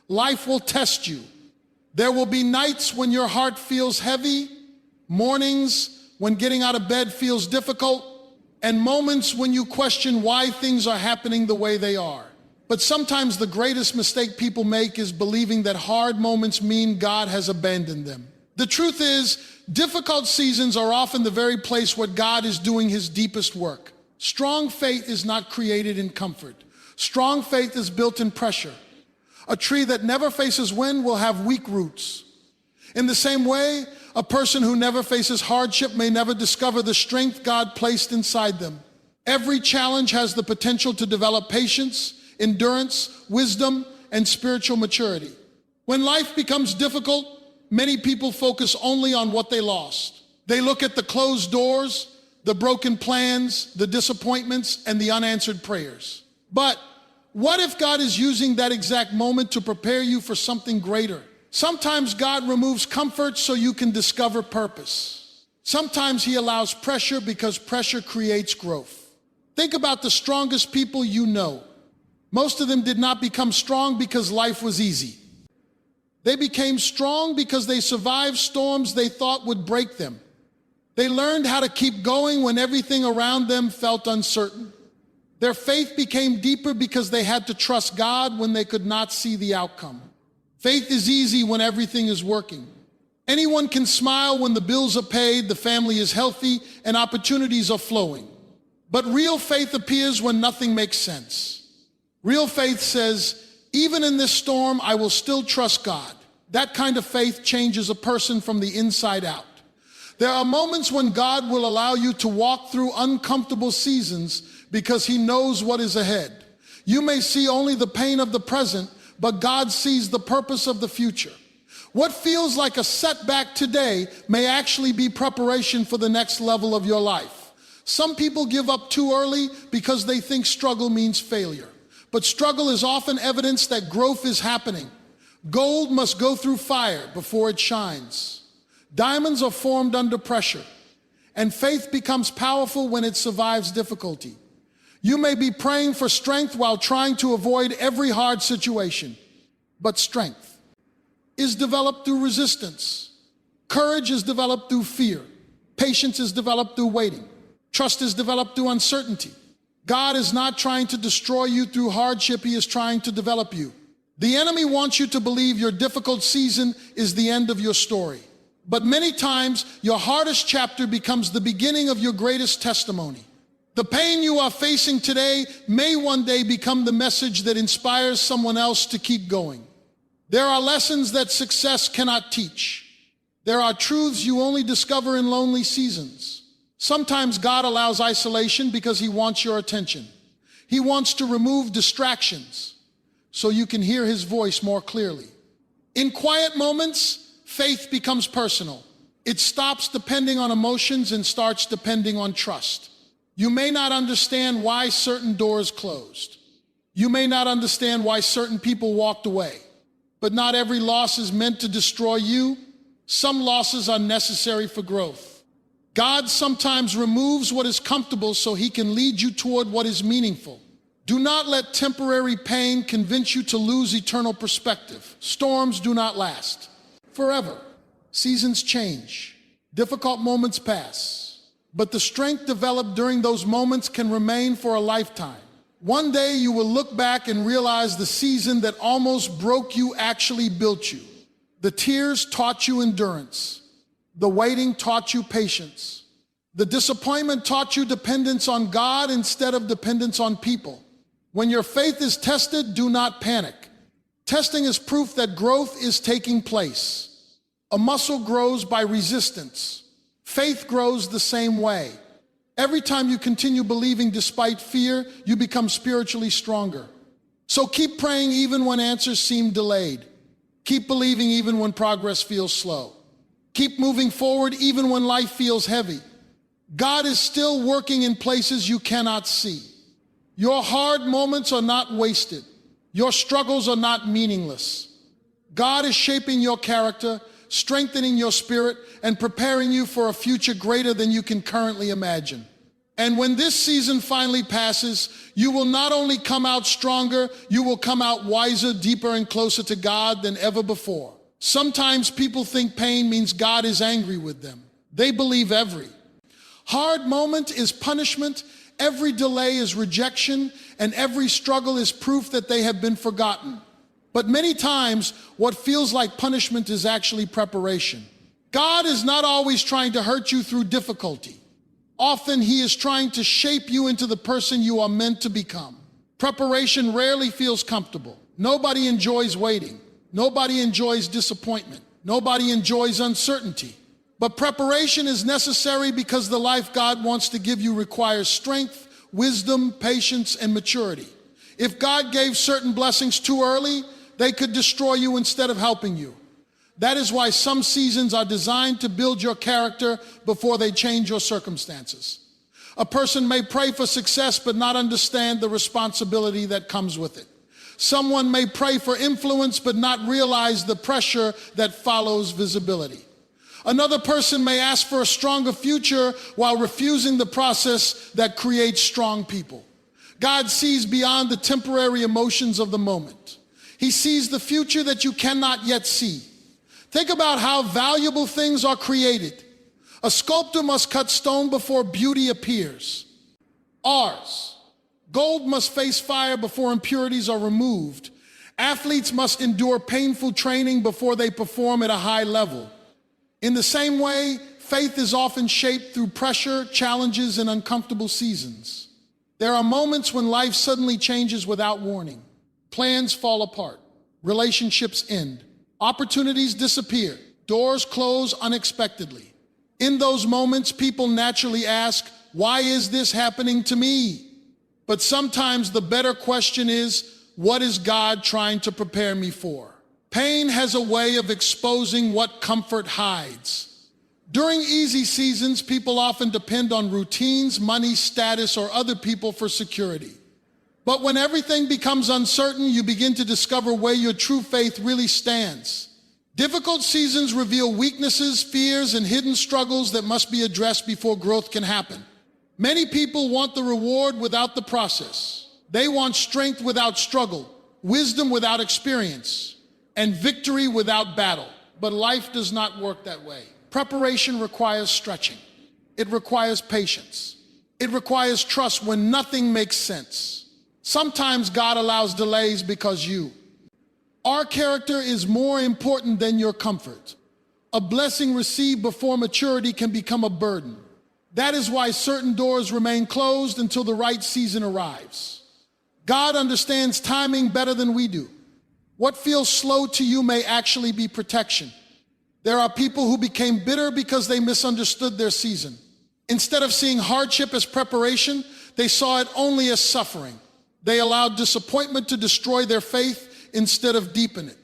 Life will test you. There will be nights when your heart feels heavy, mornings when getting out of bed feels difficult, and moments when you question why things are happening the way they are. But sometimes the greatest mistake people make is believing that hard moments mean God has abandoned them. The truth is, difficult seasons are often the very place where God is doing his deepest work. Strong faith is not created in comfort. Strong faith is built in pressure. A tree that never faces wind will have weak roots. In the same way, a person who never faces hardship may never discover the strength God placed inside them. Every challenge has the potential to develop patience, endurance, wisdom, and spiritual maturity. When life becomes difficult, many people focus only on what they lost. They look at the closed doors, the broken plans, the disappointments, and the unanswered prayers. But what if God is using that exact moment to prepare you for something greater? Sometimes God removes comfort so you can discover purpose. Sometimes he allows pressure because pressure creates growth. Think about the strongest people you know. Most of them did not become strong because life was easy. They became strong because they survived storms they thought would break them. They learned how to keep going when everything around them felt uncertain. Their faith became deeper because they had to trust God when they could not see the outcome. Faith is easy when everything is working. Anyone can smile when the bills are paid, the family is healthy, and opportunities are flowing. But real faith appears when nothing makes sense. Real faith says, even in this storm, I will still trust God. That kind of faith changes a person from the inside out. There are moments when God will allow you to walk through uncomfortable seasons because he knows what is ahead. You may see only the pain of the present, but God sees the purpose of the future. What feels like a setback today may actually be preparation for the next level of your life. Some people give up too early because they think struggle means failure. But struggle is often evidence that growth is happening. Gold must go through fire before it shines. Diamonds are formed under pressure, and faith becomes powerful when it survives difficulty. You may be praying for strength while trying to avoid every hard situation, but strength is developed through resistance. Courage is developed through fear. Patience is developed through waiting. Trust is developed through uncertainty. God is not trying to destroy you through hardship, he is trying to develop you. The enemy wants you to believe your difficult season is the end of your story. But many times, your hardest chapter becomes the beginning of your greatest testimony. The pain you are facing today may one day become the message that inspires someone else to keep going. There are lessons that success cannot teach. There are truths you only discover in lonely seasons. Sometimes God allows isolation because he wants your attention. He wants to remove distractions so you can hear his voice more clearly. In quiet moments, faith becomes personal. It stops depending on emotions and starts depending on trust. You may not understand why certain doors closed. You may not understand why certain people walked away. But not every loss is meant to destroy you. Some losses are necessary for growth. God sometimes removes what is comfortable so he can lead you toward what is meaningful. Do not let temporary pain convince you to lose eternal perspective. Storms do not last forever. Seasons change. Difficult moments pass. But the strength developed during those moments can remain for a lifetime. One day you will look back and realize the season that almost broke you actually built you. The tears taught you endurance. The waiting taught you patience. The disappointment taught you dependence on God instead of dependence on people. When your faith is tested, do not panic. Testing is proof that growth is taking place. A muscle grows by resistance. Faith grows the same way. Every time you continue believing despite fear, you become spiritually stronger. So keep praying even when answers seem delayed. Keep believing even when progress feels slow. Keep moving forward even when life feels heavy. God is still working in places you cannot see. Your hard moments are not wasted. Your struggles are not meaningless. God is shaping your character, strengthening your spirit, and preparing you for a future greater than you can currently imagine. And when this season finally passes, you will not only come out stronger, you will come out wiser, deeper, and closer to God than ever before. Sometimes people think pain means God is angry with them. They believe every hard moment is punishment, every delay is rejection, and every struggle is proof that they have been forgotten. But many times, what feels like punishment is actually preparation. God is not always trying to hurt you through difficulty. Often he is trying to shape you into the person you are meant to become. Preparation rarely feels comfortable. Nobody enjoys waiting. Nobody enjoys disappointment. Nobody enjoys uncertainty. But preparation is necessary because the life God wants to give you requires strength, wisdom, patience, and maturity. If God gave certain blessings too early, they could destroy you instead of helping you. That is why some seasons are designed to build your character before they change your circumstances. A person may pray for success but not understand the responsibility that comes with it. Someone may pray for influence but not realize the pressure that follows visibility. Another person may ask for a stronger future while refusing the process that creates strong people. God sees beyond the temporary emotions of the moment. He sees the future that you cannot yet see. Think about how valuable things are created. A sculptor must cut stone before beauty appears. Ours. Gold must face fire before impurities are removed. Athletes must endure painful training before they perform at a high level. In the same way, faith is often shaped through pressure, challenges, and uncomfortable seasons. There are moments when life suddenly changes without warning. Plans fall apart. Relationships end. Opportunities disappear. Doors close unexpectedly. In those moments, people naturally ask, why is this happening to me? But sometimes the better question is, what is God trying to prepare me for? Pain has a way of exposing what comfort hides. During easy seasons, people often depend on routines, money, status, or other people for security. But when everything becomes uncertain, you begin to discover where your true faith really stands. Difficult seasons reveal weaknesses, fears, and hidden struggles that must be addressed before growth can happen. Many people want the reward without the process. They want strength without struggle, wisdom without experience, and victory without battle. But life does not work that way. Preparation requires stretching. It requires patience. It requires trust when nothing makes sense. Sometimes God allows delays because our character is more important than your comfort. A blessing received before maturity can become a burden. That is why certain doors remain closed until the right season arrives. God understands timing better than we do. What feels slow to you may actually be protection. There are people who became bitter because they misunderstood their season. Instead of seeing hardship as preparation, they saw it only as suffering. They allowed disappointment to destroy their faith instead of deepen it.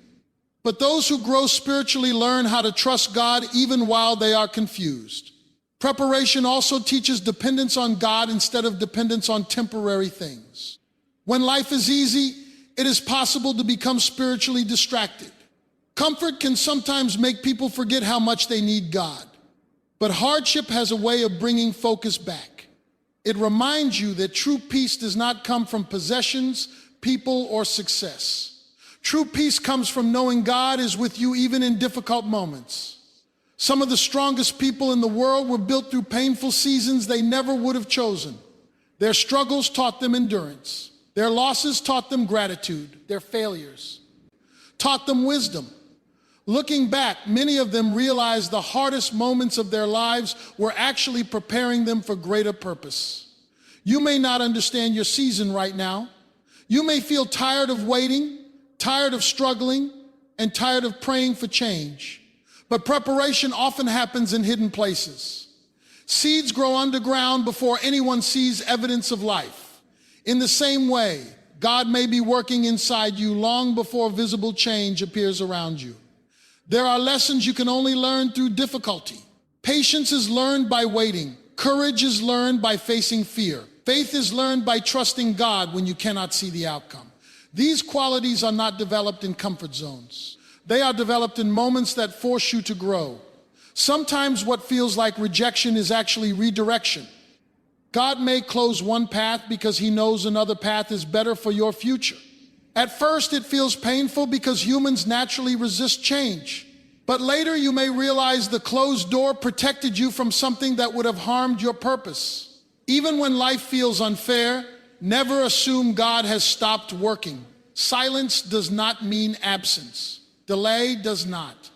But those who grow spiritually learn how to trust God even while they are confused. Preparation also teaches dependence on God instead of dependence on temporary things. When life is easy, it is possible to become spiritually distracted. Comfort can sometimes make people forget how much they need God. But hardship has a way of bringing focus back. It reminds you that true peace does not come from possessions, people, or success. True peace comes from knowing God is with you even in difficult moments. Some of the strongest people in the world were built through painful seasons they never would have chosen. Their struggles taught them endurance. Their losses taught them gratitude. Their failures taught them wisdom. Looking back, many of them realized the hardest moments of their lives were actually preparing them for greater purpose. You may not understand your season right now. You may feel tired of waiting, tired of struggling, and tired of praying for change. But preparation often happens in hidden places. Seeds grow underground before anyone sees evidence of life. In the same way, God may be working inside you long before visible change appears around you. There are lessons you can only learn through difficulty. Patience is learned by waiting. Courage is learned by facing fear. Faith is learned by trusting God when you cannot see the outcome. These qualities are not developed in comfort zones. They are developed in moments that force you to grow. Sometimes what feels like rejection is actually redirection. God may close one path because he knows another path is better for your future. At first, it feels painful because humans naturally resist change. But later, you may realize the closed door protected you from something that would have harmed your purpose. Even when life feels unfair, never assume God has stopped working. Silence does not mean absence. Delay does not.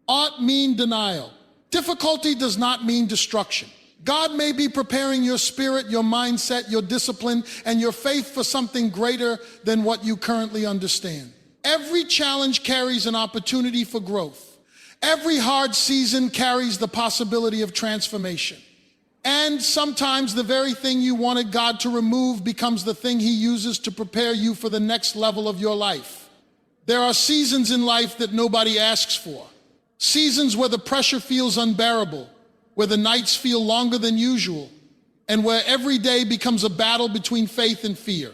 Ought mean denial. Difficulty does not mean destruction. God may be preparing your spirit, your mindset, your discipline, and your faith for something greater than what you currently understand. Every challenge carries an opportunity for growth. Every hard season carries the possibility of transformation. And sometimes the very thing you wanted God to remove becomes the thing he uses to prepare you for the next level of your life. There are seasons in life that nobody asks for. Seasons where the pressure feels unbearable, where the nights feel longer than usual, and where every day becomes a battle between faith and fear.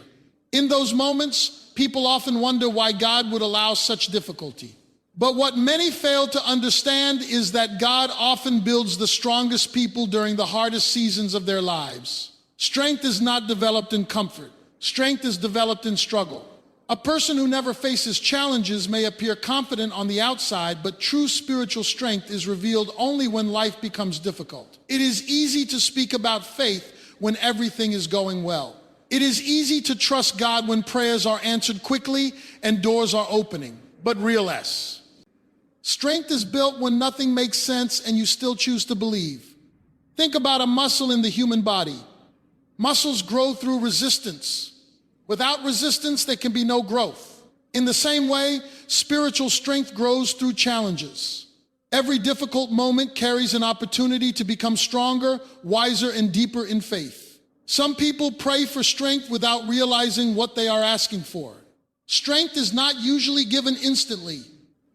In those moments, people often wonder why God would allow such difficulty. But what many fail to understand is that God often builds the strongest people during the hardest seasons of their lives. Strength is not developed in comfort. Strength is developed in struggle. A person who never faces challenges may appear confident on the outside, but true spiritual strength is revealed only when life becomes difficult. It is easy to speak about faith when everything is going well. It is easy to trust God when prayers are answered quickly and doors are opening, but real less. Strength is built when nothing makes sense and you still choose to believe. Think about a muscle in the human body. Muscles grow through resistance. Without resistance, there can be no growth. In the same way, spiritual strength grows through challenges. Every difficult moment carries an opportunity to become stronger, wiser, and deeper in faith. Some people pray for strength without realizing what they are asking for. Strength is not usually given instantly.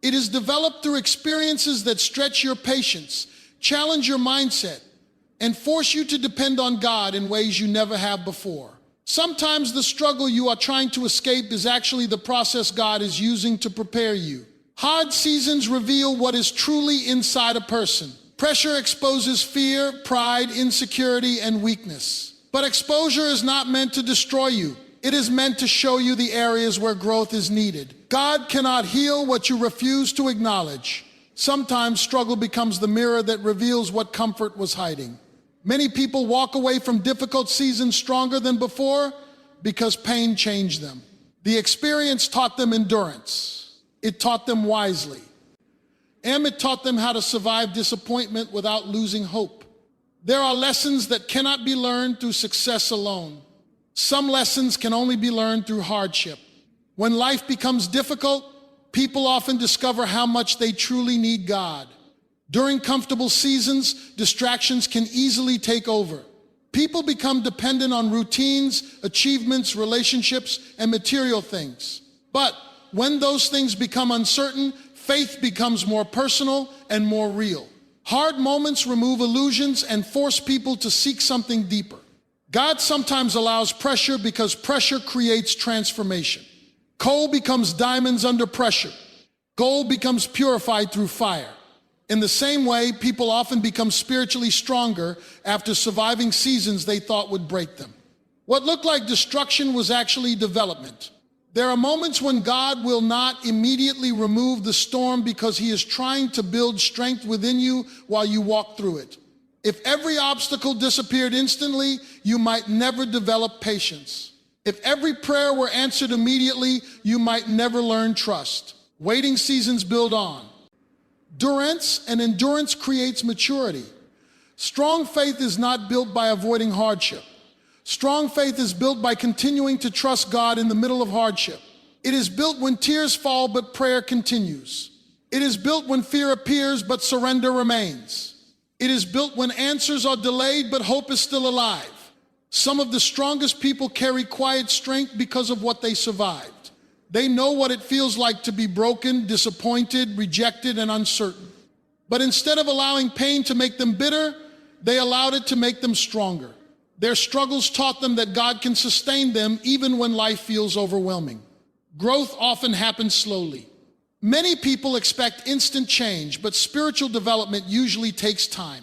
It is developed through experiences that stretch your patience, challenge your mindset, and force you to depend on God in ways you never have before. Sometimes the struggle you are trying to escape is actually the process God is using to prepare you. Hard seasons reveal what is truly inside a person. Pressure exposes fear, pride, insecurity, and weakness. But exposure is not meant to destroy you. It is meant to show you the areas where growth is needed. God cannot heal what you refuse to acknowledge. Sometimes struggle becomes the mirror that reveals what comfort was hiding. Many people walk away from difficult seasons stronger than before because pain changed them. The experience taught them endurance. It taught them wisely. And it taught them how to survive disappointment without losing hope. There are lessons that cannot be learned through success alone. Some lessons can only be learned through hardship. When life becomes difficult, people often discover how much they truly need God. During comfortable seasons, distractions can easily take over. People become dependent on routines, achievements, relationships, and material things. But when those things become uncertain, faith becomes more personal and more real. Hard moments remove illusions and force people to seek something deeper. God sometimes allows pressure because pressure creates transformation. Coal becomes diamonds under pressure. Gold becomes purified through fire. In the same way, people often become spiritually stronger after surviving seasons they thought would break them. What looked like destruction was actually development. There are moments when God will not immediately remove the storm because he is trying to build strength within you while you walk through it. If every obstacle disappeared instantly, you might never develop patience. If every prayer were answered immediately, you might never learn trust. Waiting seasons build on. Durance and endurance creates maturity. Strong faith is not built by avoiding hardship. Strong faith is built by continuing to trust God in the middle of hardship. It is built when tears fall but prayer continues. It is built when fear appears but surrender remains. It is built when answers are delayed but hope is still alive. Some of the strongest people carry quiet strength because of what they survived. They know what it feels like to be broken, disappointed, rejected, and uncertain. But instead of allowing pain to make them bitter, they allowed it to make them stronger. Their struggles taught them that God can sustain them even when life feels overwhelming. Growth often happens slowly. Many people expect instant change, but spiritual development usually takes time.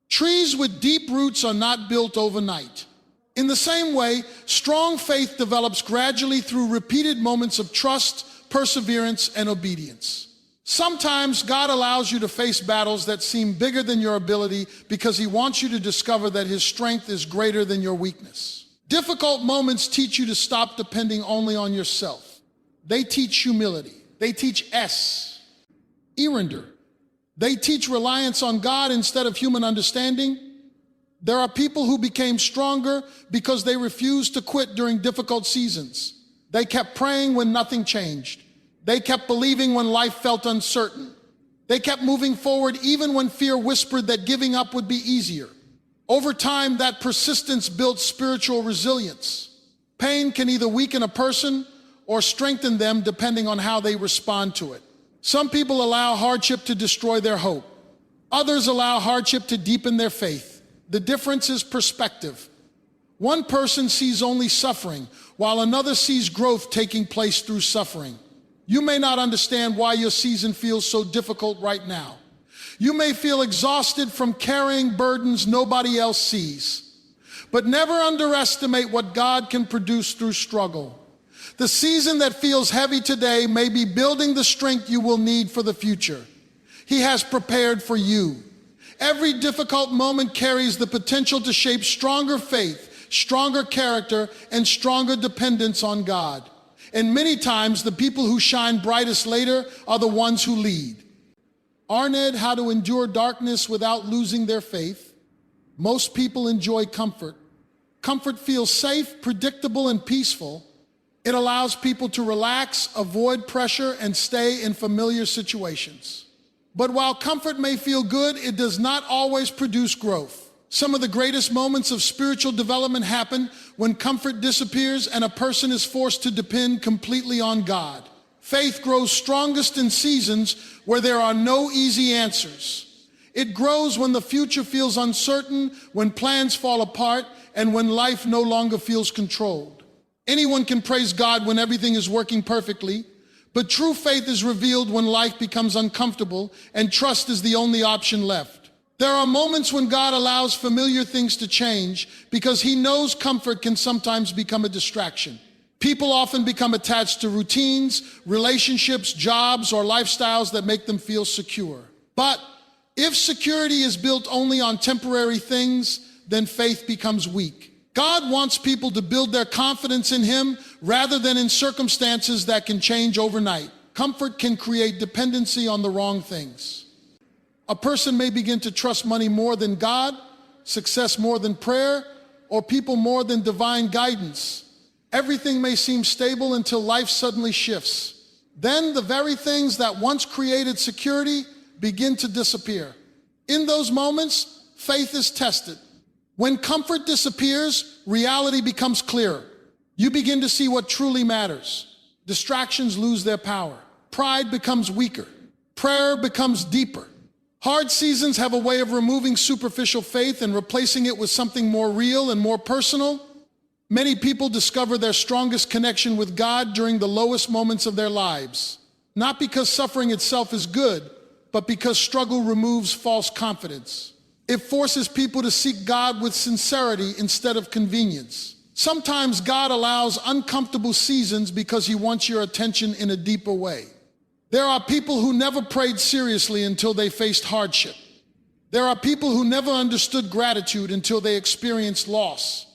Trees with deep roots are not built overnight. In the same way, strong faith develops gradually through repeated moments of trust, perseverance, and obedience. Sometimes God allows you to face battles that seem bigger than your ability because He wants you to discover that His strength is greater than your weakness. Difficult moments teach you to stop depending only on yourself. They teach humility. They teach surrender. They teach reliance on God instead of human understanding. There are people who became stronger because they refused to quit during difficult seasons. They kept praying when nothing changed. They kept believing when life felt uncertain. They kept moving forward even when fear whispered that giving up would be easier. Over time, that persistence built spiritual resilience. Pain can either weaken a person or strengthen them depending on how they respond to it. Some people allow hardship to destroy their hope. Others allow hardship to deepen their faith. The difference is perspective. One person sees only suffering, while another sees growth taking place through suffering. You may not understand why your season feels so difficult right now. You may feel exhausted from carrying burdens nobody else sees. But never underestimate what God can produce through struggle. The season that feels heavy today may be building the strength you will need for the future. He has prepared for you. Every difficult moment carries the potential to shape stronger faith, stronger character, and stronger dependence on God. And many times, the people who shine brightest later are the ones who lead. Arnett, How to Endure Darkness Without Losing Their Faith. Most people enjoy comfort. Comfort feels safe, predictable, and peaceful. It allows people to relax, avoid pressure, and stay in familiar situations. But while comfort may feel good, it does not always produce growth. Some of the greatest moments of spiritual development happen when comfort disappears and a person is forced to depend completely on God. Faith grows strongest in seasons where there are no easy answers. It grows when the future feels uncertain, when plans fall apart, and when life no longer feels controlled. Anyone can praise God when everything is working perfectly, but true faith is revealed when life becomes uncomfortable and trust is the only option left. There are moments when God allows familiar things to change because He knows comfort can sometimes become a distraction. People often become attached to routines, relationships, jobs, or lifestyles that make them feel secure. But if security is built only on temporary things, then faith becomes weak. God wants people to build their confidence in Him rather than in circumstances that can change overnight. Comfort can create dependency on the wrong things. A person may begin to trust money more than God, success more than prayer, or people more than divine guidance. Everything may seem stable until life suddenly shifts. Then the very things that once created security begin to disappear. In those moments, faith is tested. When comfort disappears, reality becomes clearer. You begin to see what truly matters. Distractions lose their power. Pride becomes weaker. Prayer becomes deeper. Hard seasons have a way of removing superficial faith and replacing it with something more real and more personal. Many people discover their strongest connection with God during the lowest moments of their lives, not because suffering itself is good, but because struggle removes false confidence. It forces people to seek God with sincerity instead of convenience. Sometimes God allows uncomfortable seasons because He wants your attention in a deeper way. There are people who never prayed seriously until they faced hardship. There are people who never understood gratitude until they experienced loss.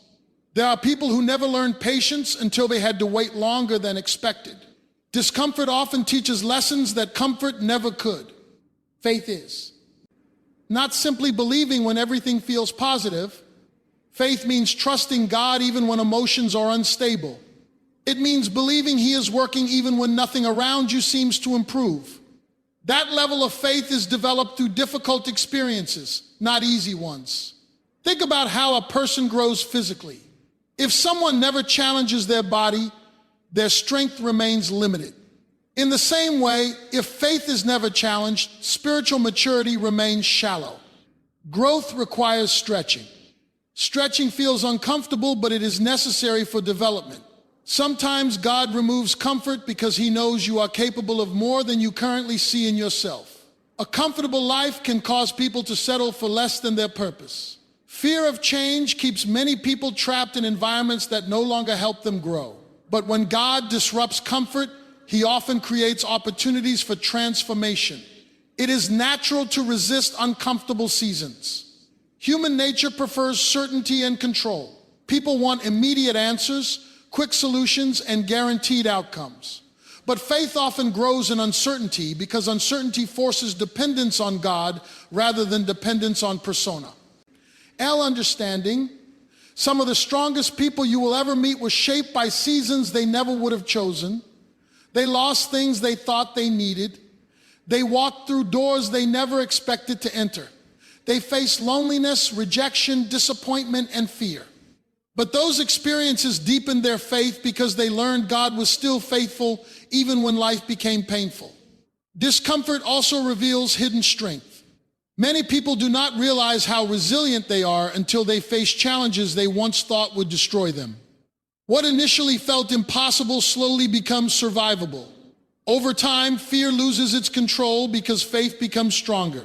There are people who never learned patience until they had to wait longer than expected. Discomfort often teaches lessons that comfort never could. Faith is not simply believing when everything feels positive. Faith means trusting God even when emotions are unstable. It means believing He is working even when nothing around you seems to improve. That level of faith is developed through difficult experiences, not easy ones. Think about how a person grows physically. If someone never challenges their body, their strength remains limited. In the same way, if faith is never challenged, spiritual maturity remains shallow. Growth requires stretching. Stretching feels uncomfortable, but it is necessary for development. Sometimes God removes comfort because He knows you are capable of more than you currently see in yourself. A comfortable life can cause people to settle for less than their purpose. Fear of change keeps many people trapped in environments that no longer help them grow. But when God disrupts comfort, He often creates opportunities for transformation. It is natural to resist uncomfortable seasons. Human nature prefers certainty and control. People want immediate answers, quick solutions, and guaranteed outcomes. But faith often grows in uncertainty because uncertainty forces dependence on God rather than dependence on persona. Understanding, some of the strongest people you will ever meet were shaped by seasons they never would have chosen. They lost things they thought they needed. They walked through doors they never expected to enter. They faced loneliness, rejection, disappointment, and fear. But those experiences deepened their faith because they learned God was still faithful even when life became painful. Discomfort also reveals hidden strength. Many people do not realize how resilient they are until they face challenges they once thought would destroy them. What initially felt impossible slowly becomes survivable. Over time, fear loses its control because faith becomes stronger.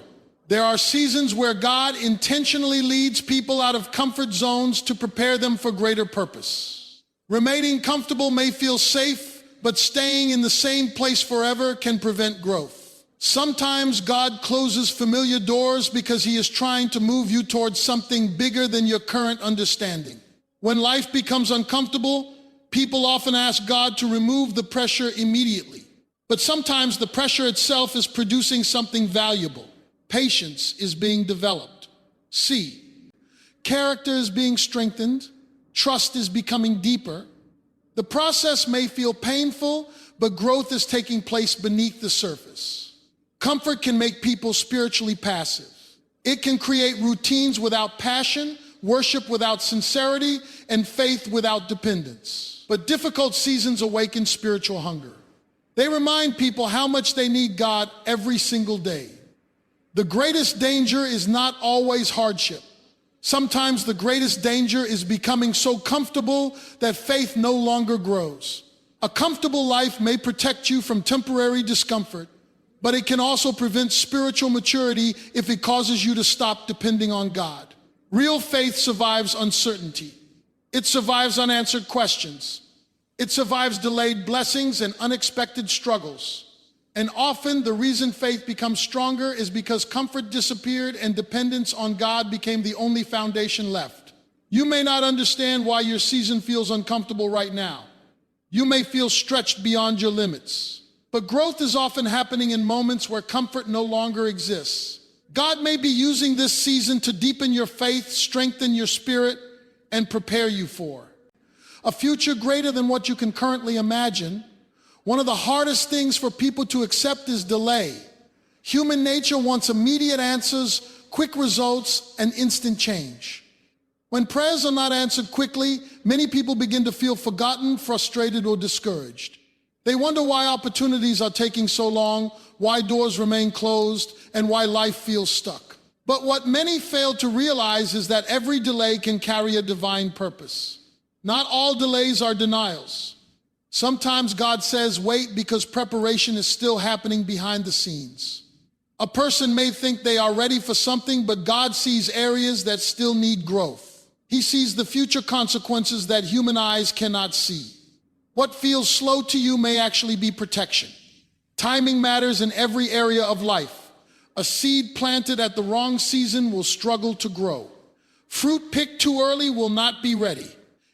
There are seasons where God intentionally leads people out of comfort zones to prepare them for greater purpose. Remaining comfortable may feel safe, but staying in the same place forever can prevent growth. Sometimes God closes familiar doors because He is trying to move you towards something bigger than your current understanding. When life becomes uncomfortable, people often ask God to remove the pressure immediately. But sometimes the pressure itself is producing something valuable. Patience is being developed. C, character is being strengthened. Trust is becoming deeper. The process may feel painful, but growth is taking place beneath the surface. Comfort can make people spiritually passive. It can create routines without passion, worship without sincerity, and faith without dependence. But difficult seasons awaken spiritual hunger. They remind people how much they need God every single day. The greatest danger is not always hardship. Sometimes the greatest danger is becoming so comfortable that faith no longer grows. A comfortable life may protect you from temporary discomfort, but it can also prevent spiritual maturity if it causes you to stop depending on God. Real faith survives uncertainty. It survives unanswered questions. It survives delayed blessings and unexpected struggles. And often the reason faith becomes stronger is because comfort disappeared and dependence on God became the only foundation left. You may not understand why your season feels uncomfortable right now. You may feel stretched beyond your limits. But growth is often happening in moments where comfort no longer exists. God may be using this season to deepen your faith, strengthen your spirit, and prepare you for a future greater than what you can currently imagine. One of the hardest things for people to accept is delay. Human nature wants immediate answers, quick results, and instant change. When prayers are not answered quickly, many people begin to feel forgotten, frustrated, or discouraged. They wonder why opportunities are taking so long, why doors remain closed, and why life feels stuck. But what many fail to realize is that every delay can carry a divine purpose. Not all delays are denials. Sometimes God says, wait, because preparation is still happening behind the scenes. A person may think they are ready for something, but God sees areas that still need growth. He sees the future consequences that human eyes cannot see. What feels slow to you may actually be protection. Timing matters in every area of life. A seed planted at the wrong season will struggle to grow. Fruit picked too early will not be ready.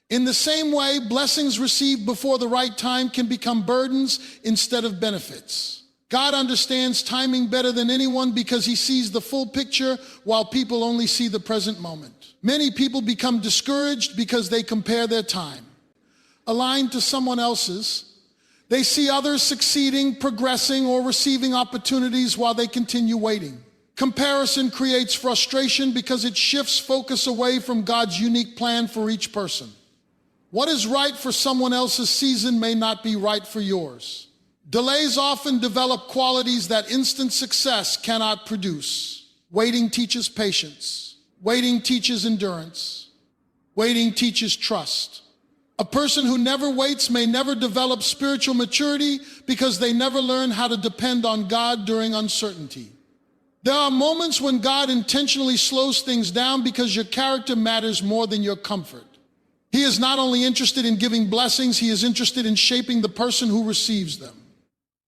In the same way, blessings received before the right time can become burdens instead of benefits. God understands timing better than anyone because He sees the full picture while people only see the present moment. Many people become discouraged because they compare their time aligned to someone else's. They see others succeeding, progressing, or receiving opportunities while they continue waiting. Comparison creates frustration because it shifts focus away from God's unique plan for each person. What is right for someone else's season may not be right for yours. Delays often develop qualities that instant success cannot produce. Waiting teaches patience. Waiting teaches endurance. Waiting teaches trust. A person who never waits may never develop spiritual maturity because they never learn how to depend on God during uncertainty. There are moments when God intentionally slows things down because your character matters more than your comfort. He is not only interested in giving blessings, he is interested in shaping the person who receives them.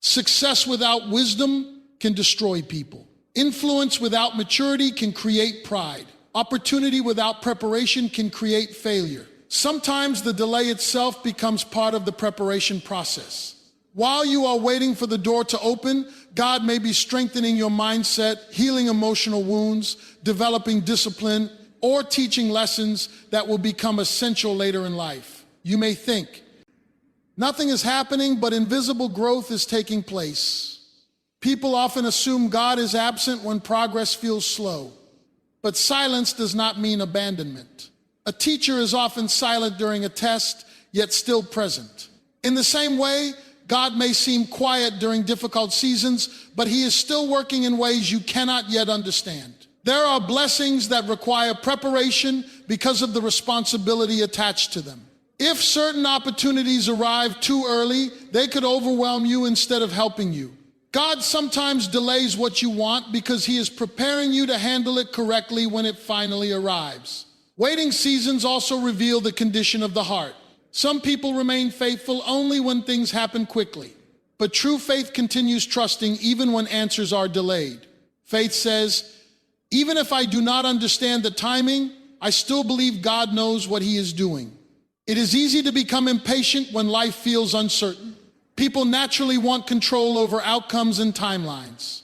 Success without wisdom can destroy people. Influence without maturity can create pride. Opportunity without preparation can create failure. Sometimes the delay itself becomes part of the preparation process. While you are waiting for the door to open, God may be strengthening your mindset, healing emotional wounds, developing discipline, or teaching lessons that will become essential later in life. You may think, nothing is happening, but invisible growth is taking place. People often assume God is absent when progress feels slow, but silence does not mean abandonment. A teacher is often silent during a test, yet still present. In the same way, God may seem quiet during difficult seasons, but he is still working in ways you cannot yet understand. There are blessings that require preparation because of the responsibility attached to them. If certain opportunities arrive too early, they could overwhelm you instead of helping you. God sometimes delays what you want because he is preparing you to handle it correctly when it finally arrives. Waiting seasons also reveal the condition of the heart. Some people remain faithful only when things happen quickly, but true faith continues trusting even when answers are delayed. Faith says, even if I do not understand the timing, I still believe God knows what he is doing. It is easy to become impatient when life feels uncertain. People naturally want control over outcomes and timelines,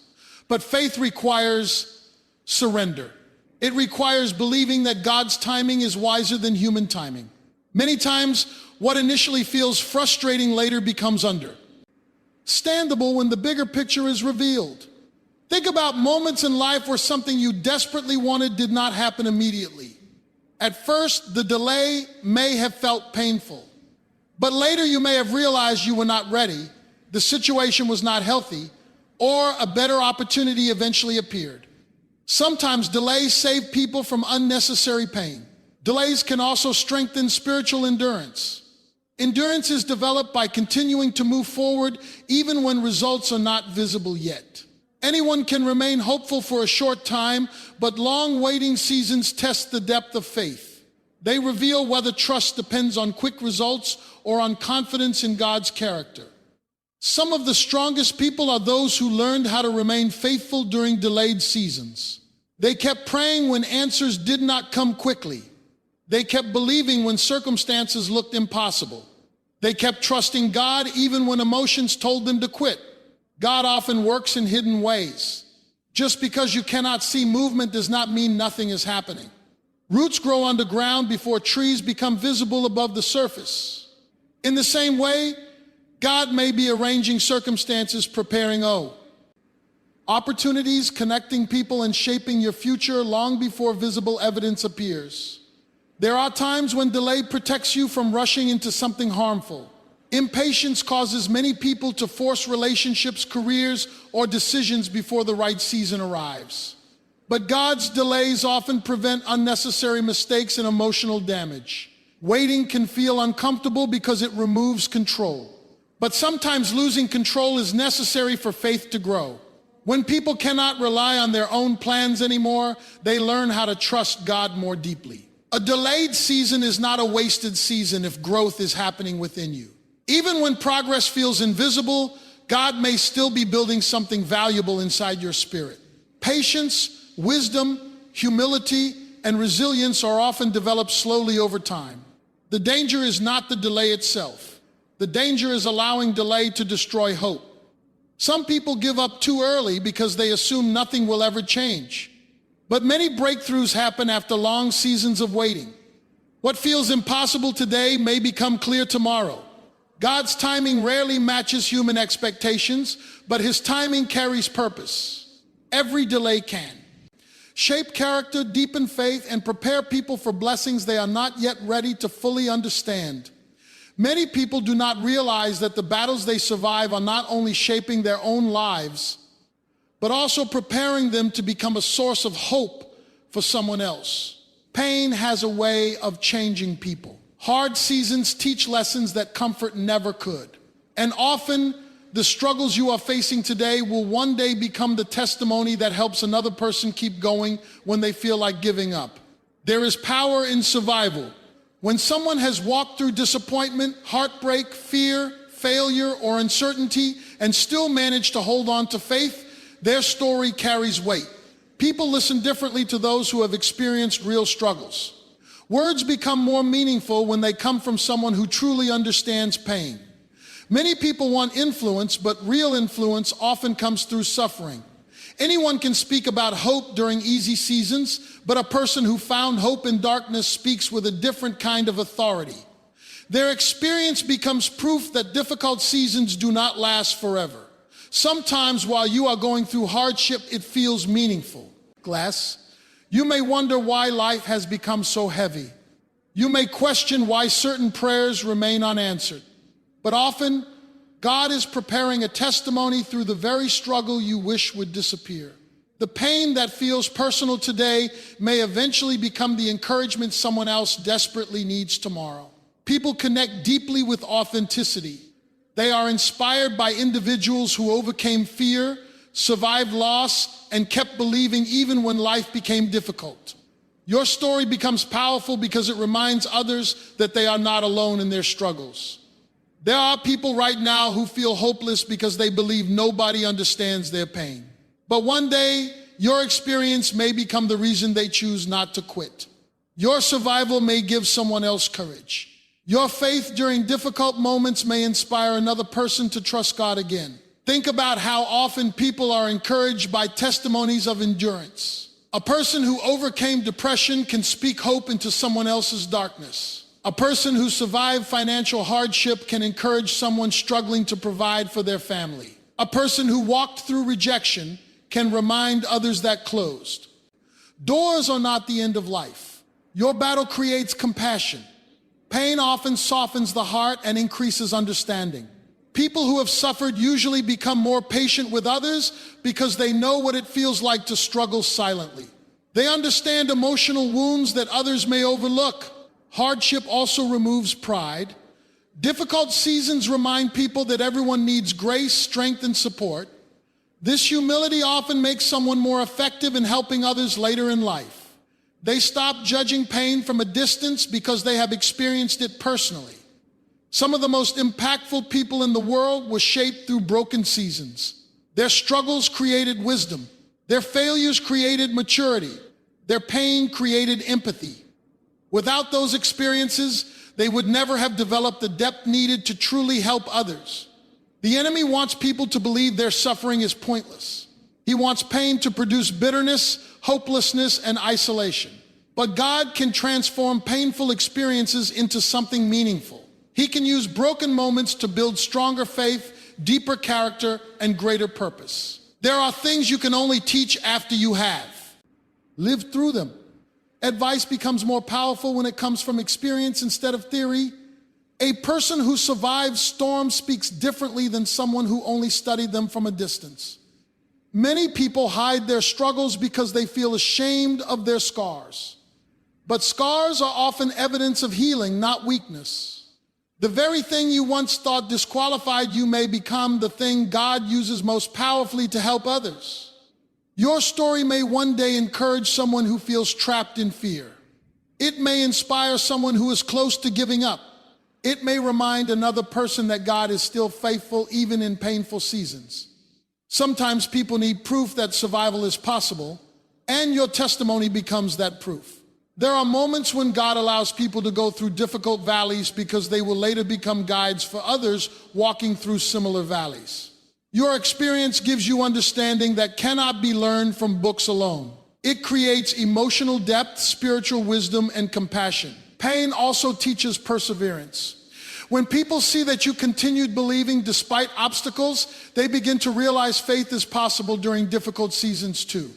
but faith requires surrender. It requires believing that God's timing is wiser than human timing. Many times, what initially feels frustrating later becomes understandable when the bigger picture is revealed. Think about moments in life where something you desperately wanted did not happen immediately. At first, the delay may have felt painful, but later you may have realized you were not ready, the situation was not healthy, or a better opportunity eventually appeared. Sometimes delays save people from unnecessary pain. Delays can also strengthen spiritual endurance. Endurance is developed by continuing to move forward even when results are not visible yet. Anyone can remain hopeful for a short time, but long waiting seasons test the depth of faith. They reveal whether trust depends on quick results or on confidence in God's character. Some of the strongest people are those who learned how to remain faithful during delayed seasons. They kept praying when answers did not come quickly. They kept believing when circumstances looked impossible. They kept trusting God even when emotions told them to quit. God often works in hidden ways. Just because you cannot see movement does not mean nothing is happening. Roots grow underground before trees become visible above the surface. In the same way, God may be arranging circumstances, preparing opportunities, connecting people, and shaping your future long before visible evidence appears. There are times when delay protects you from rushing into something harmful. Impatience causes many people to force relationships, careers, or decisions before the right season arrives. But God's delays often prevent unnecessary mistakes and emotional damage. Waiting can feel uncomfortable because it removes control. But sometimes losing control is necessary for faith to grow. When people cannot rely on their own plans anymore, they learn how to trust God more deeply. A delayed season is not a wasted season if growth is happening within you. Even when progress feels invisible, God may still be building something valuable inside your spirit. Patience, wisdom, humility, and resilience are often developed slowly over time. The danger is not the delay itself. The danger is allowing delay to destroy hope. Some people give up too early because they assume nothing will ever change. But many breakthroughs happen after long seasons of waiting. What feels impossible today may become clear tomorrow. God's timing rarely matches human expectations, but his timing carries purpose. Every delay can shape character, deepen faith, and prepare people for blessings they are not yet ready to fully understand. Many people do not realize that the battles they survive are not only shaping their own lives, but also preparing them to become a source of hope for someone else. Pain has a way of changing people. Hard seasons teach lessons that comfort never could. And often, the struggles you are facing today will one day become the testimony that helps another person keep going when they feel like giving up. There is power in survival. When someone has walked through disappointment, heartbreak, fear, failure, or uncertainty and still managed to hold on to faith, their story carries weight. People listen differently to those who have experienced real struggles. Words become more meaningful when they come from someone who truly understands pain. Many people want influence, but real influence often comes through suffering. Anyone can speak about hope during easy seasons, but a person who found hope in darkness speaks with a different kind of authority. Their experience becomes proof that difficult seasons do not last forever. Sometimes while you are going through hardship, it feels meaningful. Glass, you may wonder why life has become so heavy. You may question why certain prayers remain unanswered. But often, God is preparing a testimony through the very struggle you wish would disappear. The pain that feels personal today may eventually become the encouragement someone else desperately needs tomorrow. People connect deeply with authenticity. They are inspired by individuals who overcame fear, survived loss, and kept believing even when life became difficult. Your story becomes powerful because it reminds others that they are not alone in their struggles. There are people right now who feel hopeless because they believe nobody understands their pain. But one day, your experience may become the reason they choose not to quit. Your survival may give someone else courage. Your faith during difficult moments may inspire another person to trust God again. Think about how often people are encouraged by testimonies of endurance. A person who overcame depression can speak hope into someone else's darkness. A person who survived financial hardship can encourage someone struggling to provide for their family. A person who walked through rejection can remind others that closed. Doors are not the end of life. Your battle creates compassion. Pain often softens the heart and increases understanding. People who have suffered usually become more patient with others because they know what it feels like to struggle silently. They understand emotional wounds that others may overlook. Hardship also removes pride. Difficult seasons remind people that everyone needs grace, strength, and support. This humility often makes someone more effective in helping others later in life. They stop judging pain from a distance because they have experienced it personally. Some of the most impactful people in the world were shaped through broken seasons. Their struggles created wisdom. Their failures created maturity. Their pain created empathy. Without those experiences, they would never have developed the depth needed to truly help others. The enemy wants people to believe their suffering is pointless. He wants pain to produce bitterness, hopelessness, and isolation. But God can transform painful experiences into something meaningful. He can use broken moments to build stronger faith, deeper character, and greater purpose. There are things you can only teach after you have lived through them. Advice becomes more powerful when it comes from experience instead of theory. A person who survives storms speaks differently than someone who only studied them from a distance. Many people hide their struggles because they feel ashamed of their scars. But scars are often evidence of healing, not weakness. The very thing you once thought disqualified you may become the thing God uses most powerfully to help others. Your story may one day encourage someone who feels trapped in fear. It may inspire someone who is close to giving up. It may remind another person that God is still faithful even in painful seasons. Sometimes people need proof that survival is possible, and your testimony becomes that proof. There are moments when God allows people to go through difficult valleys because they will later become guides for others walking through similar valleys. Your experience gives you understanding that cannot be learned from books alone. It creates emotional depth, spiritual wisdom, and compassion. Pain also teaches perseverance. When people see that you continued believing despite obstacles, they begin to realize faith is possible during difficult seasons too.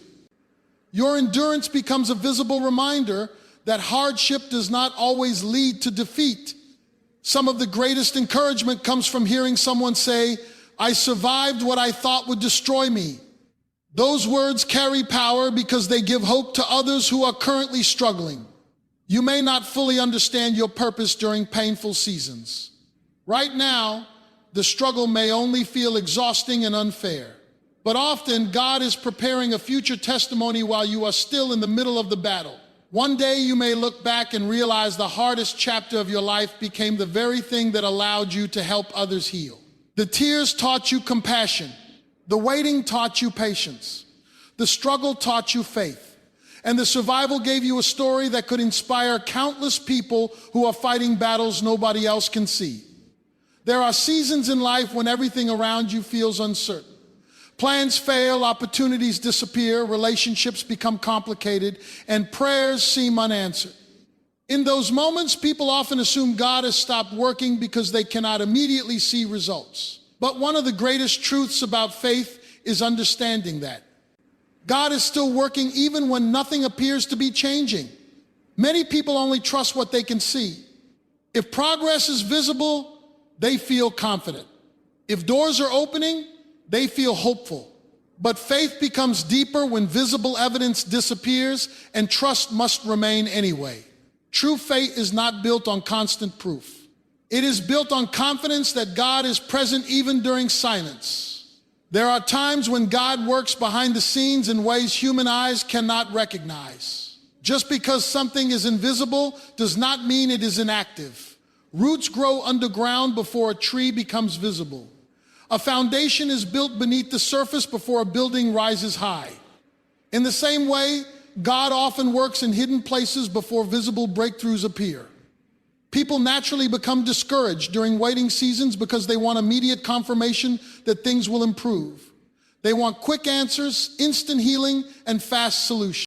Your endurance becomes a visible reminder that hardship does not always lead to defeat. Some of the greatest encouragement comes from hearing someone say, "I survived what I thought would destroy me." Those words carry power because they give hope to others who are currently struggling. You may not fully understand your purpose during painful seasons. Right now, the struggle may only feel exhausting and unfair. But often, God is preparing a future testimony while you are still in the middle of the battle. One day you may look back and realize the hardest chapter of your life became the very thing that allowed you to help others heal. The tears taught you compassion. The waiting taught you patience. The struggle taught you faith. And the survival gave you a story that could inspire countless people who are fighting battles nobody else can see. There are seasons in life when everything around you feels uncertain. Plans fail, opportunities disappear, relationships become complicated, and prayers seem unanswered. In those moments, people often assume God has stopped working because they cannot immediately see results. But one of the greatest truths about faith is understanding that God is still working even when nothing appears to be changing. Many people only trust what they can see. If progress is visible, they feel confident. If doors are opening, they feel hopeful. But faith becomes deeper when visible evidence disappears and trust must remain anyway. True faith is not built on constant proof. It is built on confidence that God is present even during silence. There are times when God works behind the scenes in ways human eyes cannot recognize. Just because something is invisible does not mean it is inactive. Roots grow underground before a tree becomes visible. A foundation is built beneath the surface before a building rises high. In the same way, God often works in hidden places before visible breakthroughs appear. People naturally become discouraged during waiting seasons because they want immediate confirmation that things will improve. They want quick answers, instant healing, and fast solutions.